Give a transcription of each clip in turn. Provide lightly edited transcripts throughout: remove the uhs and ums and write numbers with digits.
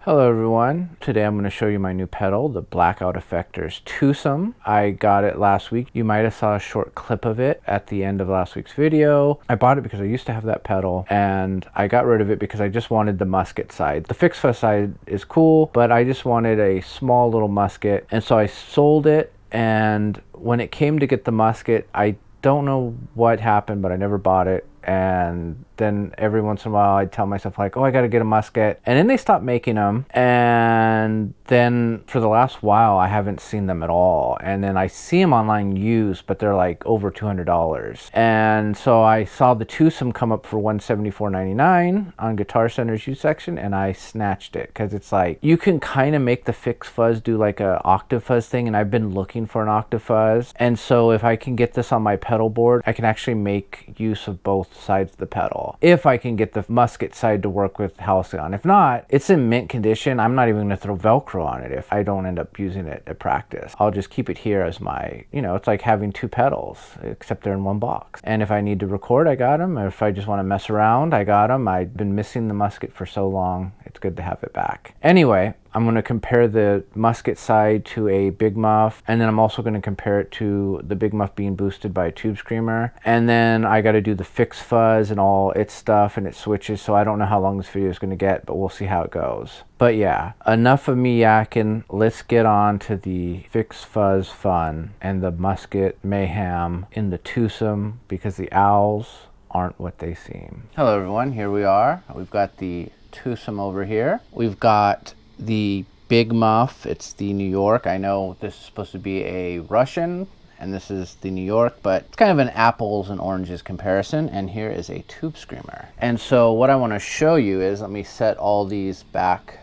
Hello everyone, today I'm going to show you my new pedal, the Blackout Effectors Twosome. I got it last week. You might have saw a short clip of it at the end of last week's video. I bought it because I used to have that pedal and I got rid of it because I just wanted the Musket side. The fixed fuzz side is cool, but I just wanted a small little musket, and so I sold it. And when it came to get the musket, I don't know what happened, but I never bought it. And then every once in a while I'd tell myself like, oh, I gotta get a musket, and then they stopped making them, and then for the last while I haven't seen them at all. And then I see them online used, but they're like over $200. And so I saw the Twosome come up for $174.99 on Guitar Center's used section, and I snatched it because it's like you can kind of make the fixed fuzz do like a octave fuzz thing, and I've been looking for an octave fuzz. And so if I can get this on my pedal board, I can actually make use of both sides of the pedal if I can get the musket side to work with Halcyon. If not, it's in mint condition. I'm not even going to throw Velcro on it if I don't end up using it at practice. I'll just keep it here as my, it's like having two pedals, except they're in one box. And if I need to record, I got them. Or if I just want to mess around, I got them. I've been missing the musket for so long. It's good to have it back. Anyway, I'm going to compare the musket side to a Big Muff, and then I'm also going to compare it to the Big Muff being boosted by a tube screamer. And then I got to do the fixed fuzz and all its stuff and its switches, so I don't know how long this video is going to get, but we'll see how it goes. But yeah, enough of me yakking. Let's get on to the fixed fuzz fun and the musket mayhem in the Twosome, because the owls aren't what they seem. Hello everyone, here we are. We've got the Twosome over here. We've got the Big Muff. It's the New York. I know this is supposed to be a Russian and this is the New York, but it's kind of an apples and oranges comparison. And here is a tube screamer. And so what I want to show you is, let me set all these back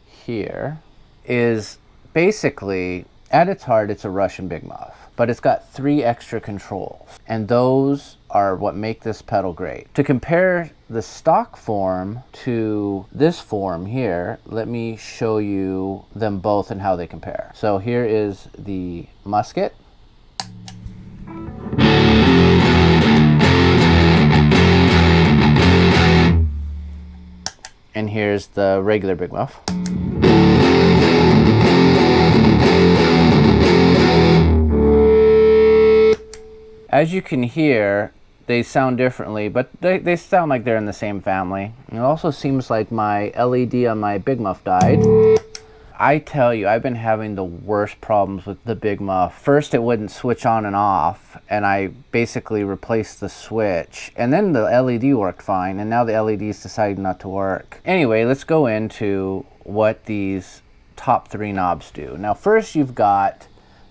here, is basically at its heart it's a Russian Big Muff, but it's got 3 extra controls, and those are what make this pedal great. To compare the stock form to this form here, let me show you them both and how they compare. So here is the musket. And here's the regular Big Muff. As you can hear, they sound differently, but they sound like they're in the same family. It also seems like my LED on my Big Muff died. I tell you, I've been having the worst problems with the Big Muff. First, it wouldn't switch on and off, and I basically replaced the switch. And then the LED worked fine, and now the LED's decided not to work. Anyway, let's go into what these top 3 knobs do. Now, first you've got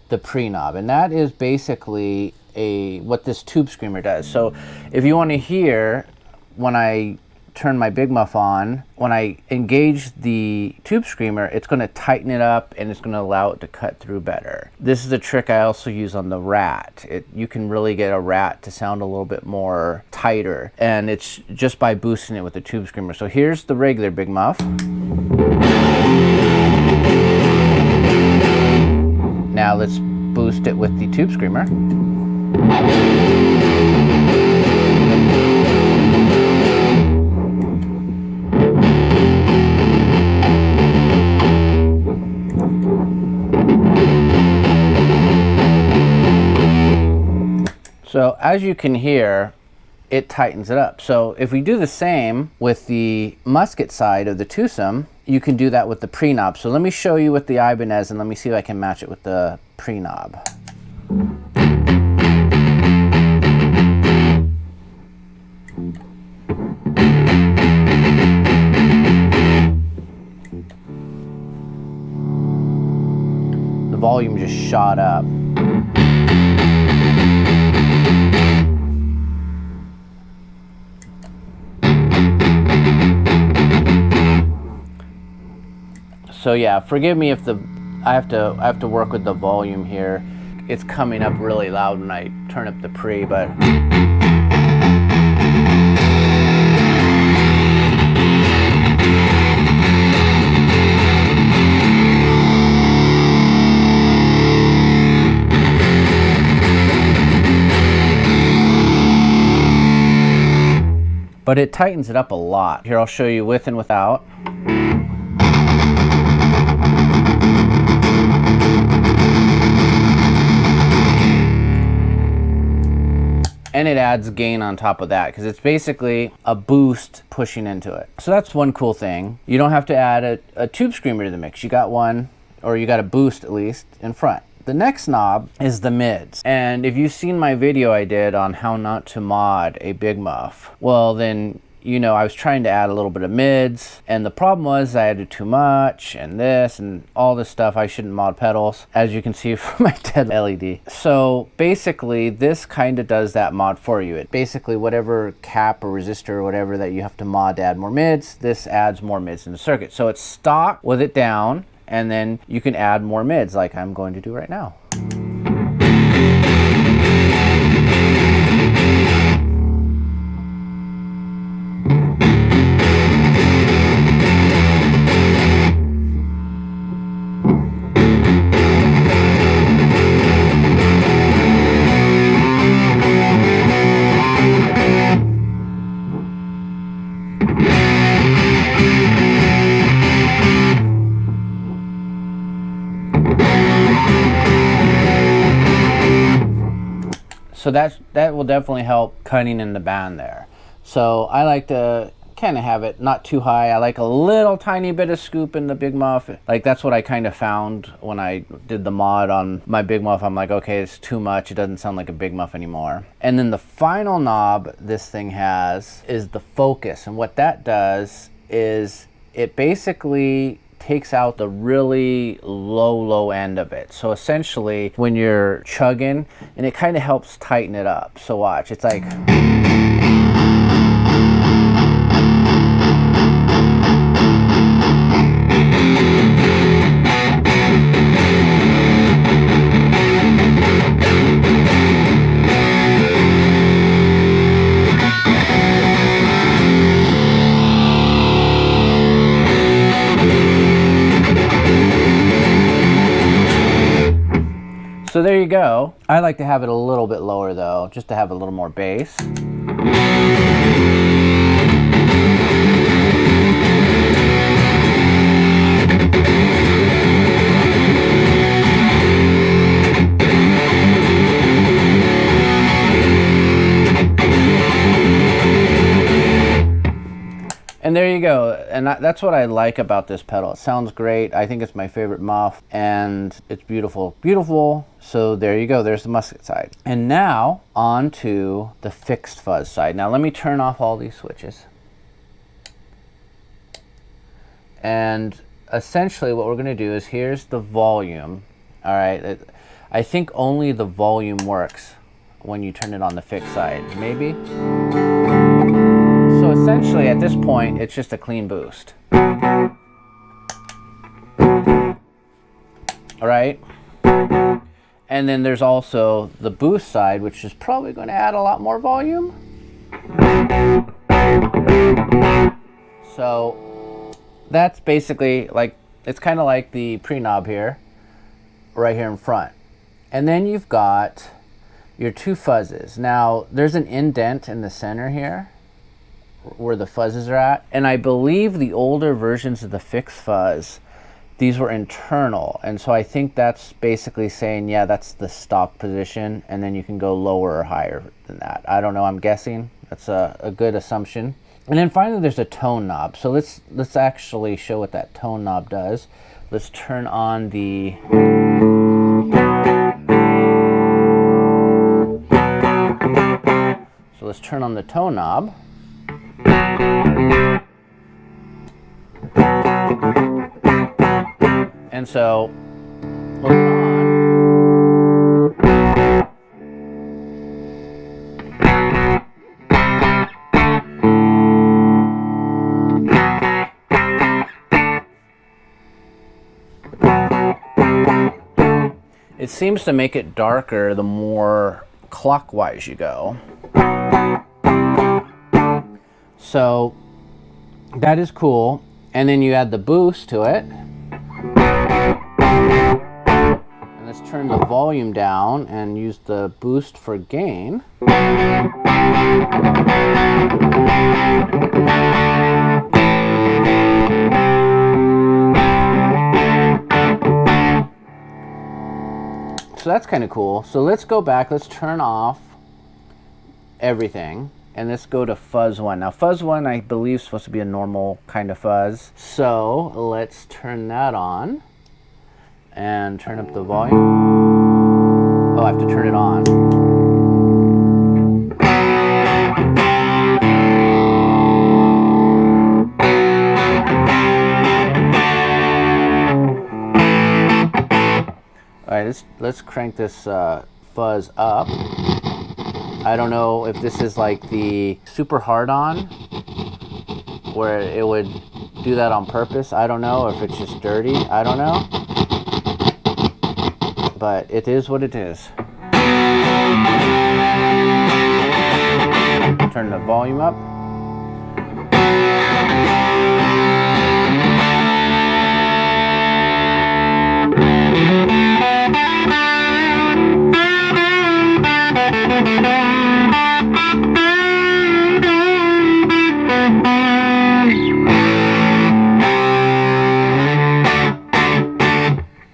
the pre-knob, and that is basically what this tube screamer does. So if you want to hear, when I turn my Big Muff on, when I engage the tube screamer, it's going to tighten it up and it's going to allow it to cut through better. This is a trick I also use on the Rat. You can really get a Rat to sound a little bit more tighter, and it's just by boosting it with the tube screamer. So here's the regular Big Muff. Now let's boost it with the tube screamer. So as you can hear, it tightens it up. So if we do the same with the musket side of the Twosome, you can do that with the pre-knob. So let me show you with the Ibanez, and let me see if I can match it with the pre-knob. The volume just shot up. So yeah, forgive me if I have to work with the volume here. It's coming up really loud when I turn up the pre, but but it tightens it up a lot. Here, I'll show you with and without. and it adds gain on top of that because it's basically a boost pushing into it. So that's one cool thing. You don't have to add a tube screamer to the mix. You got one, or you got a boost at least in front. The next knob is the mids. And if you've seen my video I did on how not to mod a big muff, well then, you know, I was trying to add a little bit of mids, and the problem was I added too much and this and all this stuff. I shouldn't mod pedals, as you can see from my dead LED. So basically this kind of does that mod for you. It basically, whatever cap or resistor or whatever that you have to mod to add more mids, this adds more mids in the circuit. So it's stock with it down, and then you can add more mids like I'm going to do right now. So that will definitely help cutting in the band there. So I like to kind of have it not too high. I like a little tiny bit of scoop in the big muff. Like that's what I kind of found when I did the mod on my big muff. I'm like, okay, it's too much. It doesn't sound like a big muff anymore. And then the final knob this thing has is the focus. And what that does is it basically takes out the really low end of it. So essentially when you're chugging, and it kind of helps tighten it up. So watch, it's like, so there you go. I like to have it a little bit lower though, just to have a little more bass. And there you go, and that's what I like about this pedal. It sounds great. I think it's my favorite muff, and it's beautiful, beautiful. So there you go, there's the Musket side. And now on to the fixed fuzz side. Now let me turn off all these switches. And essentially what we're gonna do is, here's the volume. All right, I think only the volume works when you turn it on the fixed side, maybe? So essentially at this point, it's just a clean boost. All right. And then there's also the boost side, which is probably going to add a lot more volume. So that's basically like, it's kind of like the pre-knob here, right here in front. And then you've got your two fuzzes. Now there's an indent in the center here where the fuzzes are at, and I believe the older versions of the fixed fuzz, these were internal, and so I think that's basically saying, yeah, that's the stock position, and then you can go lower or higher than that. I don't know, I'm guessing. That's a good assumption. And then finally there's a tone knob. So let's actually show what that tone knob does. Let's turn on the let's turn on the tone knob. And so, look on. It seems to make it darker the more clockwise you go. So that is cool. And then you add the boost to it. And let's turn the volume down and use the boost for gain. So that's kind of cool. So let's go back, let's turn off everything. And let's go to Fuzz 1. Now Fuzz 1 I believe is supposed to be a normal kind of fuzz. So let's turn that on and turn up the volume. Oh, I have to turn it on. All right, let's crank this fuzz up. I don't know if this is like the super hard on, where it would do that on purpose. I don't know, or if it's just dirty. I don't know. But it is what it is. Turn the volume up.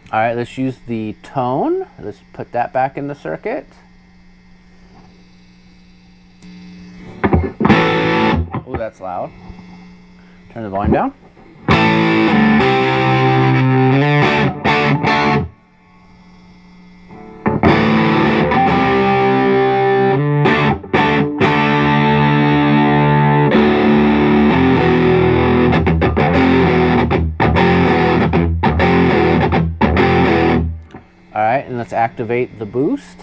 All right, let's use the tone. Let's put that back in the circuit. Oh, that's loud. Turn the volume down. All right, and let's activate the boost.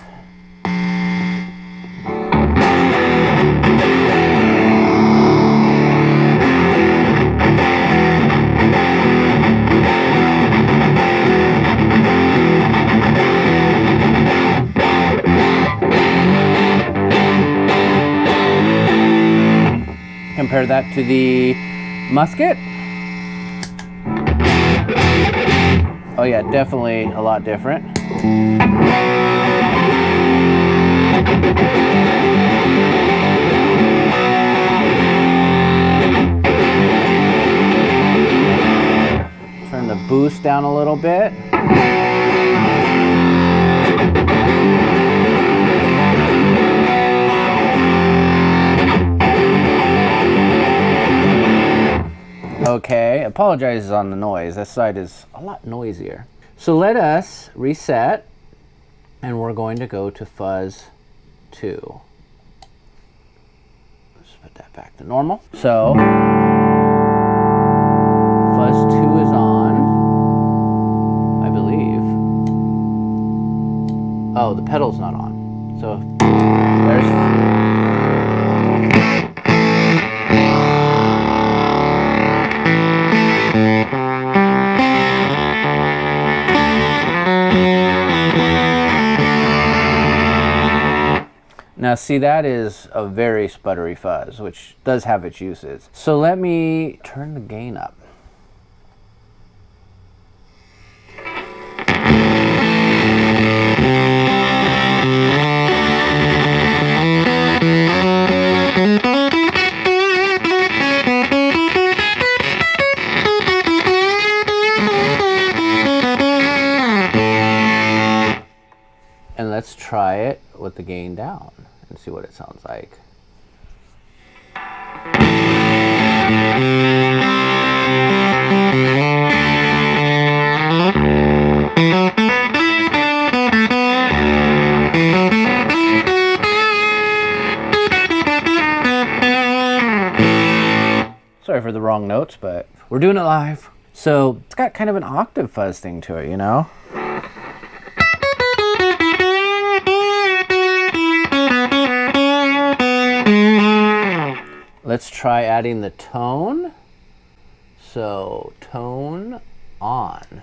Compare that to the Musket. Oh yeah, definitely a lot different. Turn the boost down a little bit. Okay, apologizes on the noise. This side is a lot noisier. So let us reset, and we're going to go to Fuzz 2. Let's put that back to normal. So Fuzz 2 is on, I believe. Oh, the pedal's not on. So there's... Now see, that is a very sputtery fuzz, which does have its uses. So let me turn the gain up. And let's try it with the gain down and see what it sounds like. Sorry for the wrong notes, but we're doing it live. So it's got kind of an octave fuzz thing to it, you know? Let's try adding the tone. So tone on.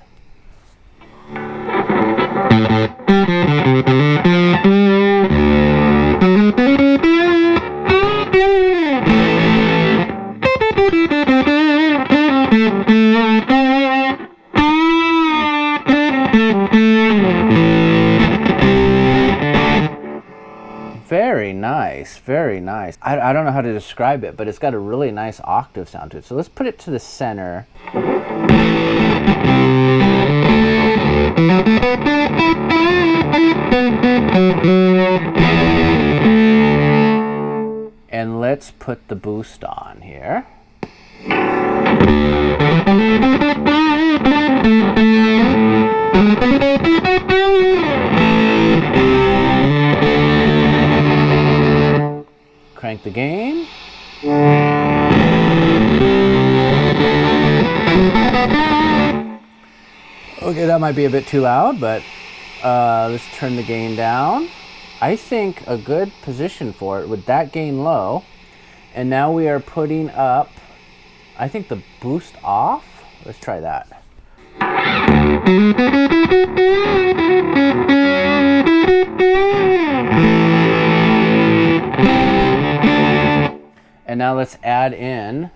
Very nice, very nice. I don't know how to describe it, but it's got a really nice octave sound to it. So let's put it to the center. let's put the boost on here. Crank the gain. Okay, that might be a bit too loud, but let's turn the gain down. I think a good position for it with that gain low. And now we are putting up, I think, the boost off. Let's try that. And now let's add in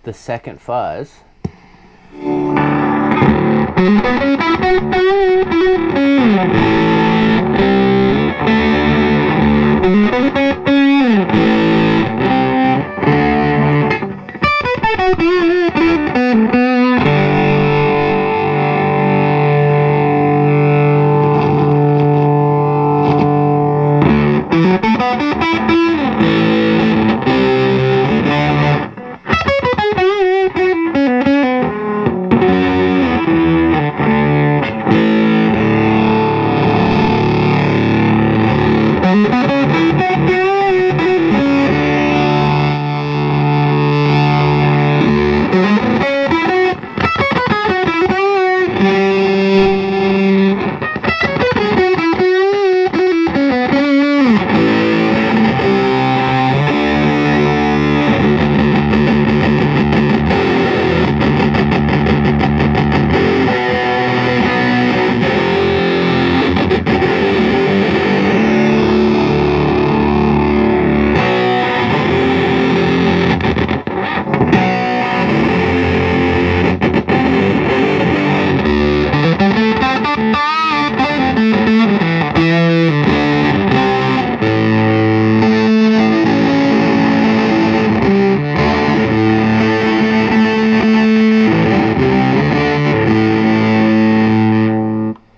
the second fuzz.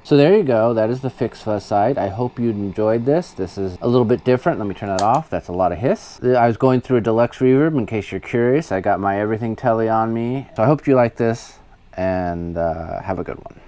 So there you go, that is the fixed fuzz side. I hope you enjoyed this. This is a little bit different. Let me turn that off. That's a lot of hiss. I was going through a deluxe reverb in case you're curious. I got my everything telly on me. So I hope you like this, and have a good one.